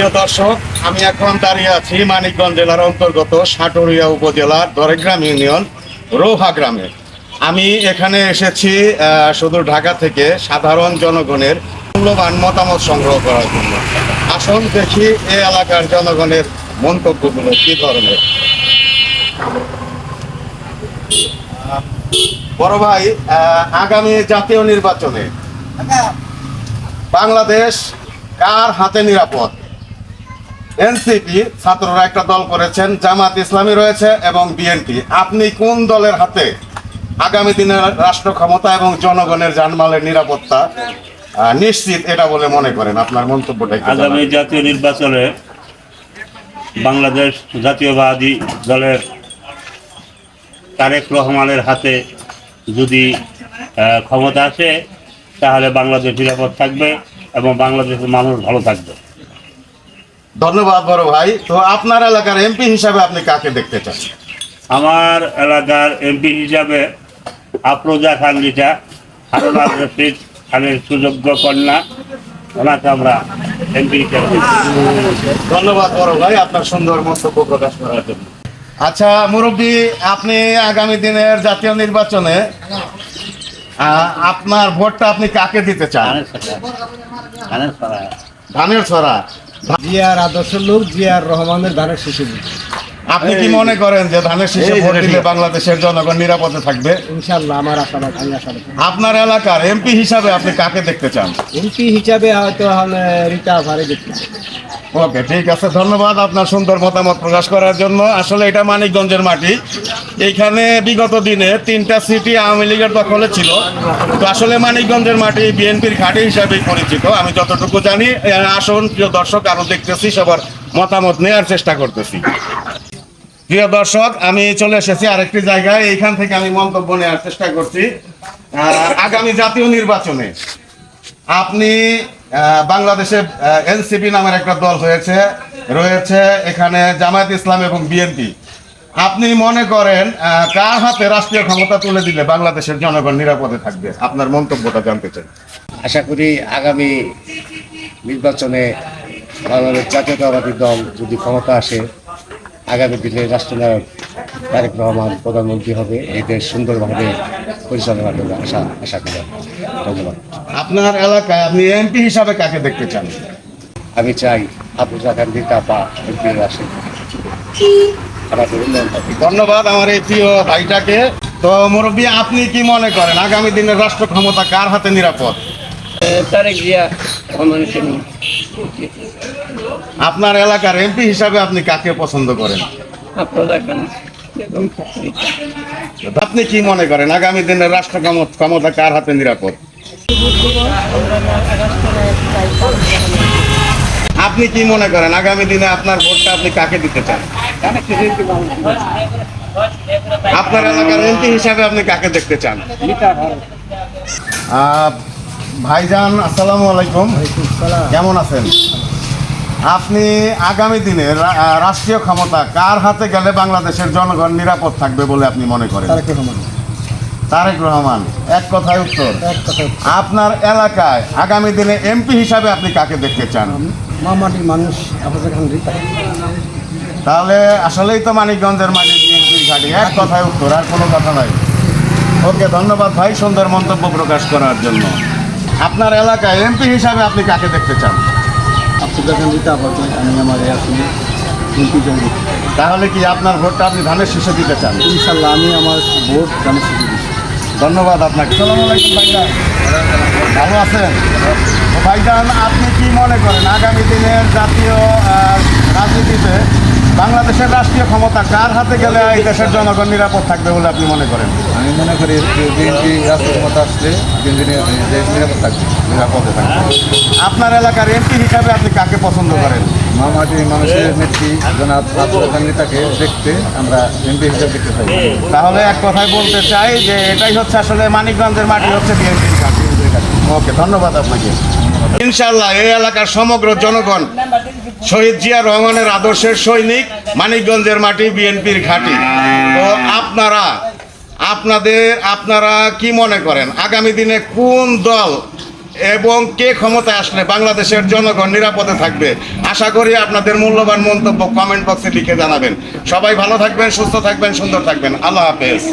প্রিয় দর্শক, আমি এখন দাঁড়িয়ে আছি মানিকগঞ্জ জেলার অন্তর্গত সাটুরিয়া উপজেলার দরেগ্রাম ইউনিয়ন রোহা গ্রামে। আমি এখানে এসেছি শুধু ঢাকা থেকে সাধারণ জনগণের মূল্যবান মতামত সংগ্রহ করার জন্য। আসুন দেখি এই এলাকার জনগণের মন্তব্যগুলো কি ধরনের। বড় ভাই, আগামী জাতীয় নির্বাচনে বাংলাদেশ কার হাতে নিরাপদ? এনসিপি ছাত্ররা একটা দল করেছেন, জামাত ইসলামী রয়েছে এবং বিএনপি। আপনি কোন দলের হাতে আগামী দিনের রাষ্ট্র ক্ষমতা এবং জনগণের জানমালের নিরাপত্তা নিশ্চিত এটা বলে মনে করেন? আপনার মন্তব্যটা কি? আগামী জাতীয় নির্বাচনে বাংলাদেশ জাতীয়বাদী দলের তারেক রহমানের হাতে যদি ক্ষমতা আসে তাহলে বাংলাদেশ নিরাপদ থাকবে এবং বাংলাদেশের মানুষ ভালো থাকবে। ধন্যবাদ বড় ভাই। তো আপনার এলাকার এমপি হিসাবে আপনি কাকে দেখতে চান? আমার এলাকার এমপি হিসাবে আফরোজা খান রিটা, হারুন রশিদ খানের সুযোগ্য কন্যা, ওনাকে আমরা এমপি হিসাবে। ধন্যবাদ বড় ভাই আপনার সুন্দর মন্তব্য প্রকাশ করার জন্য। আচ্ছা মুরব্বী, আপনি আগামী দিনের জাতীয় নির্বাচনে আপনার ভোটটা আপনি কাকে দিতে চান? ধানের ছড়া। জিয়ার আদর্শ লোক জিয়ার রহমানের ধানের শিশু। আপনি কি মনে করেন যে ধানের শীষে ভোট দিলে বাংলাদেশের জনগণ নিরাপদে থাকবে? ইনশাআল্লাহ আমার আশাবাদ, আমি আশাবাদ। আপনার এলাকার এমপি হিসাবে আপনি কাকে দেখতে চান? এমপি হিসাবে হয়তো রিটা ভারে দেখতে চাই। ওকে, ঠিক আছে, ধন্যবাদ আপনার সুন্দর মতামত প্রকাশ করার জন্য। আসলে এটা মানিকগঞ্জের মাটি। এইখানে বিগত দিনে 3টা সিটি আওয়ামী লীগের দখলে ছিল। তো আসলে মানিকগঞ্জের মাটি বিএনপির ঘাঁটি হিসাবেই পরিচিত আমি যতটুকু জানি। আসুন প্রিয় দর্শক, আরো দেখতেছি, সবার মতামত নেওয়ার চেষ্টা করতেছি। প্রিয় দর্শক, আমি চলে এসেছি আরেকটি জায়গায়। এইখান থেকে আমি মন্তব্য নেওয়ার চেষ্টা করছি। আগামী জাতীয় নির্বাচনে আপনি বাংলাদেশে এনসিপি নামের একটা দল রয়েছে এখানে জামায়াত ইসলাম এবং বিএনপি। আপনি মনে করেন কার হাতে রাষ্ট্রীয় ক্ষমতা তুলে দিলে বাংলাদেশের জনগণ নিরাপদে থাকবে? আপনার মন্তব্যটা জানতে চাই। আশা করি আগামী নির্বাচনে বাংলাদেশ জাতীয়তাবাদী দল যদি ক্ষমতা আসে, আগামী দিনে রাষ্ট্রনায়ক তারেক রহমান প্রধানমন্ত্রী হবে। এই দেশ সুন্দরভাবে পরিচালনা করবে আশা করি। ধন্যবাদ। আপনার এলাকায় আপনি এমপি হিসাবে কাকে দেখতে চান? আমি চাই আফরোজা খান রিটা বা এমপি আসে, আমাদের উন্নয়ন হবে। ধন্যবাদ আমার এই প্রিয় ভাইটাকে। তো মুরব্বী, আপনি কি মনে করেন আগামী দিনের রাষ্ট্র ক্ষমতা কার হাতে নিরাপদ? তারেক জিয়া রহমান। আপনার এলাকার এমপি হিসাবে আপনি কাকে পছন্দ করেন? আফরোজা খান। আপনি কি মনে করেন আগামী দিনের রাষ্ট্র ক্ষমতা কার হাতে নিরাপদ? আপনি কি মনে করেন আগামী দিনে আপনার ভোটটা আপনি কাকে দিতে চান? আপনার এলাকার এমপি হিসাবে আপনি কাকে দেখতে চান? ভাইজান, আসসালামু আলাইকুম। কেমন আছেন? আপনি আগামী দিনে রাষ্ট্রীয় ক্ষমতা কার হাতে গেলে বাংলাদেশের জনগণ নিরাপদ থাকবে বলে আপনি মনে করেন? তারেক রহমান। এক কথায় উত্তর। আপনার এলাকায় আগামী দিনে এমপি হিসাবে আপনি কাকে দেখতে চান? মামাটির মানুষ আফরোজা খান রিটা। তাহলে আসলেই তো মানিকগঞ্জের মাটি বিএনপির ঘাঁটি। এক কথায় উত্তর, আর কোনো কথা নাই। ওকে, ধন্যবাদ ভাই সুন্দর মন্তব্য প্রকাশ করার জন্য। আপনার এলাকায় এমপি হিসাবে আপনি কাকে দেখতে চান? আফরোজা খান রিটা আপাতত আমি আমার আসলে এমপি জন্য। তাহলে কি আপনার ভোটটা আপনি ধানের শীষে দিতে চান? ইনশাআল্লাহ আমি আমার ভোট ধানের শিশু দিচ্ছি। ধন্যবাদ আপনাকে। আসসালামু আলাইকুম ভাইজান, ভালো আছেন? তো ভাইজান, আপনি কি মনে করেন আগামী দিনের জাতীয় রাজনীতিতে বাংলাদেশের রাষ্ট্রীয় ক্ষমতা কার হাতে গেলে এই দেশের জনগণ নিরাপদ থাকবে বলে আপনি মনে করেন? আমি মনে করি বিএনপি রাষ্ট্র ক্ষমতা আসলে দেশ নিরাপদ থাকবে, নিরাপদে থাকবে। আপনার এলাকার এমপি হিসাবে আপনি কাকে পছন্দ করেন? মামাটি মানুষের নেত্রী জনাব আফরোজা খান রিটাকে দেখতে আমরা এমপি হিসাবে দেখতে চাই। তাহলে এক কথায় বলতে চাই যে এটাই হচ্ছে আসলে মানিকগঞ্জের মাটি হচ্ছে বিএনপির ঘাঁটি। ওকে, ধন্যবাদ আপনাকে। ইনশাআল্লাহ এই এলাকার সমগ্র জনগণ শহীদ জিয়া রহমানের আদর্শের সৈনিক, মানিকগঞ্জের মাটি বিএনপির ঘাঁটি। তো আপনারা কি মনে করেন আগামী দিনে কোন দল এবং কে ক্ষমতায় আসলে বাংলাদেশের জনগণ নিরাপদে থাকবে। আশা করি আপনাদের মূল্যবান মন্তব্য কমেন্ট বক্সে লিখে জানাবেন। সবাই ভালো থাকবেন, সুস্থ থাকবেন, সুন্দর থাকবেন। আল্লাহ হাফেজ।